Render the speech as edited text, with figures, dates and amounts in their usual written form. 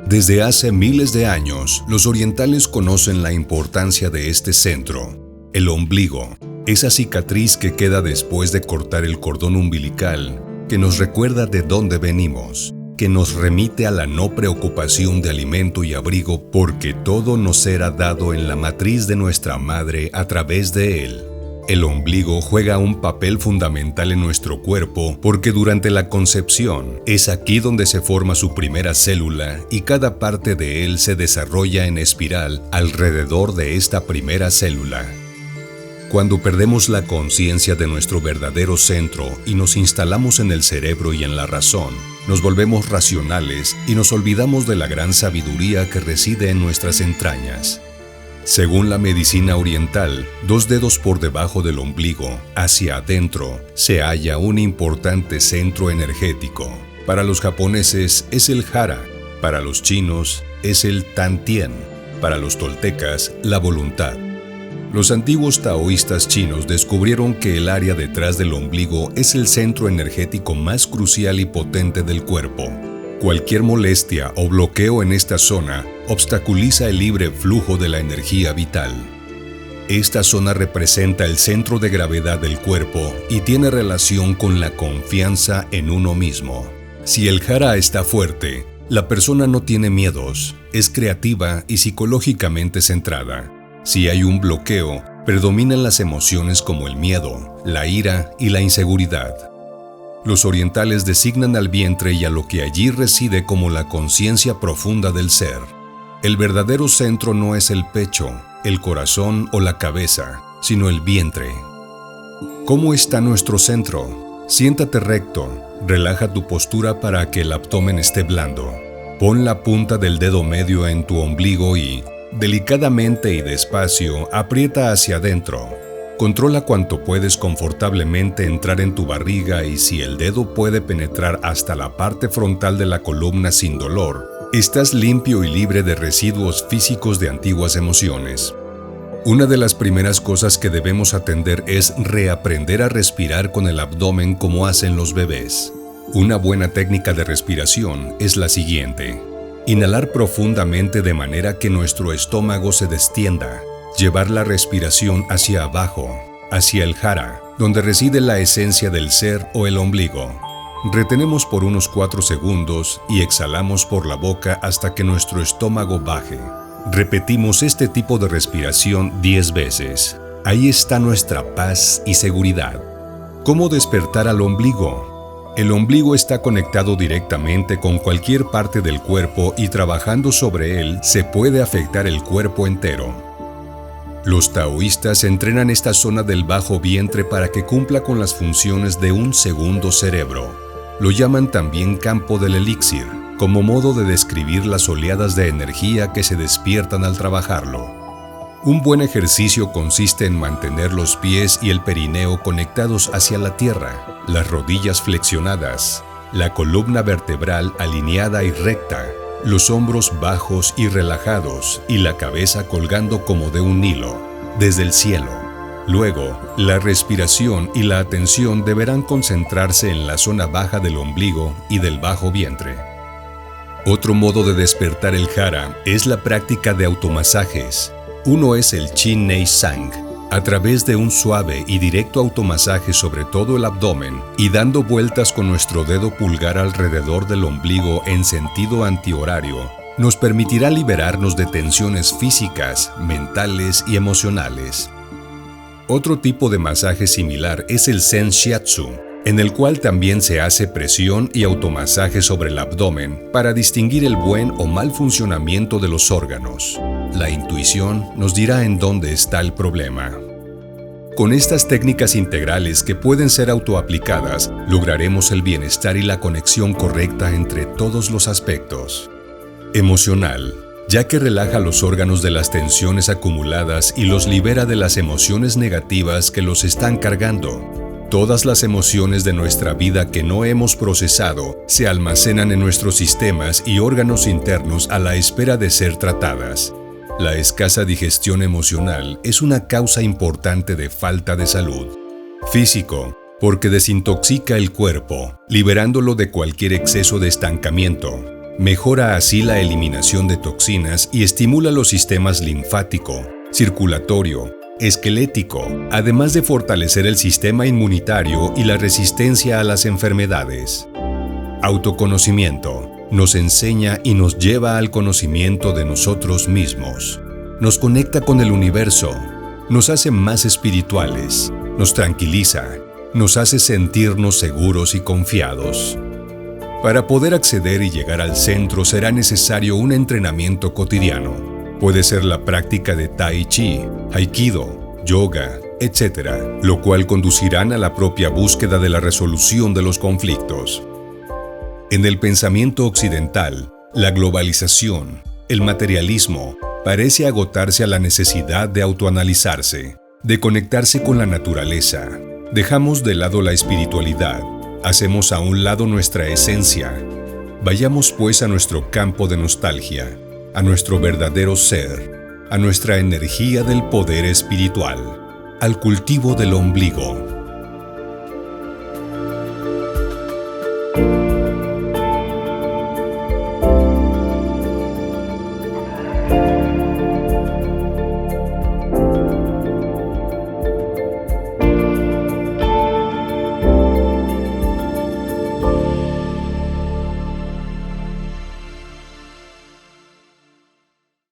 Desde hace miles de años, los orientales conocen la importancia de este centro, el ombligo, esa cicatriz que queda después de cortar el cordón umbilical, que nos recuerda de dónde venimos, que nos remite a la no preocupación de alimento y abrigo porque todo nos será dado en la matriz de nuestra madre a través de él. El ombligo juega un papel fundamental en nuestro cuerpo porque durante la concepción es aquí donde se forma su primera célula y cada parte de él se desarrolla en espiral alrededor de esta primera célula. Cuando perdemos la conciencia de nuestro verdadero centro y nos instalamos en el cerebro y en la razón, nos volvemos racionales y nos olvidamos de la gran sabiduría que reside en nuestras entrañas. Según la medicina oriental, 2 dedos por debajo del ombligo, hacia adentro, se halla un importante centro energético. Para los japoneses es el hara, para los chinos es el tantien, para los toltecas la voluntad. Los antiguos taoístas chinos descubrieron que el área detrás del ombligo es el centro energético más crucial y potente del cuerpo. Cualquier molestia o bloqueo en esta zona obstaculiza el libre flujo de la energía vital. Esta zona representa el centro de gravedad del cuerpo y tiene relación con la confianza en uno mismo. Si el hara está fuerte, la persona no tiene miedos, es creativa y psicológicamente centrada. Si hay un bloqueo, predominan las emociones como el miedo, la ira y la inseguridad. Los orientales designan al vientre y a lo que allí reside como la conciencia profunda del ser. El verdadero centro no es el pecho, el corazón o la cabeza, sino el vientre. ¿Cómo está nuestro centro? Siéntate recto, relaja tu postura para que el abdomen esté blando. Pon la punta del dedo medio en tu ombligo y, delicadamente y despacio, aprieta hacia adentro. Controla cuanto puedes confortablemente entrar en tu barriga y si el dedo puede penetrar hasta la parte frontal de la columna sin dolor, estás limpio y libre de residuos físicos de antiguas emociones. Una de las primeras cosas que debemos atender es reaprender a respirar con el abdomen como hacen los bebés. Una buena técnica de respiración es la siguiente. Inhalar profundamente de manera que nuestro estómago se destienda. Llevar la respiración hacia abajo, hacia el hara, donde reside la esencia del ser o el ombligo. Retenemos por unos 4 segundos y exhalamos por la boca hasta que nuestro estómago baje. Repetimos este tipo de respiración 10 veces. Ahí está nuestra paz y seguridad. ¿Cómo despertar al ombligo? El ombligo está conectado directamente con cualquier parte del cuerpo y trabajando sobre él se puede afectar el cuerpo entero. Los taoístas entrenan esta zona del bajo vientre para que cumpla con las funciones de un segundo cerebro. Lo llaman también campo del elixir, como modo de describir las oleadas de energía que se despiertan al trabajarlo. Un buen ejercicio consiste en mantener los pies y el perineo conectados hacia la tierra, las rodillas flexionadas, la columna vertebral alineada y recta, los hombros bajos y relajados y la cabeza colgando como de un hilo, desde el cielo. Luego, la respiración y la atención deberán concentrarse en la zona baja del ombligo y del bajo vientre. Otro modo de despertar el hara es la práctica de automasajes. Uno es el Chin Nei Sang, a través de un suave y directo automasaje sobre todo el abdomen y dando vueltas con nuestro dedo pulgar alrededor del ombligo en sentido antihorario, nos permitirá liberarnos de tensiones físicas, mentales y emocionales. Otro tipo de masaje similar es el Zen Shiatsu, en el cual también se hace presión y automasaje sobre el abdomen para distinguir el buen o mal funcionamiento de los órganos. La intuición nos dirá en dónde está el problema. Con estas técnicas integrales que pueden ser autoaplicadas, lograremos el bienestar y la conexión correcta entre todos los aspectos. Emocional, ya que relaja los órganos de las tensiones acumuladas y los libera de las emociones negativas que los están cargando. Todas las emociones de nuestra vida que no hemos procesado se almacenan en nuestros sistemas y órganos internos a la espera de ser tratadas. La escasa digestión emocional es una causa importante de falta de salud. Físico, porque desintoxica el cuerpo, liberándolo de cualquier exceso de estancamiento. Mejora así la eliminación de toxinas y estimula los sistemas linfático, circulatorio, esquelético, además de fortalecer el sistema inmunitario y la resistencia a las enfermedades. Autoconocimiento nos enseña y nos lleva al conocimiento de nosotros mismos. Nos conecta con el universo, nos hace más espirituales, nos tranquiliza, nos hace sentirnos seguros y confiados. Para poder acceder y llegar al centro será necesario un entrenamiento cotidiano. Puede ser la práctica de Tai Chi, Aikido, yoga, etc., lo cual conducirán a la propia búsqueda de la resolución de los conflictos. En el pensamiento occidental, la globalización, el materialismo, parece agotarse a la necesidad de autoanalizarse, de conectarse con la naturaleza. Dejamos de lado la espiritualidad, hacemos a un lado nuestra esencia. Vayamos pues a nuestro campo de nostalgia, a nuestro verdadero ser, a nuestra energía del poder espiritual, al cultivo del ombligo.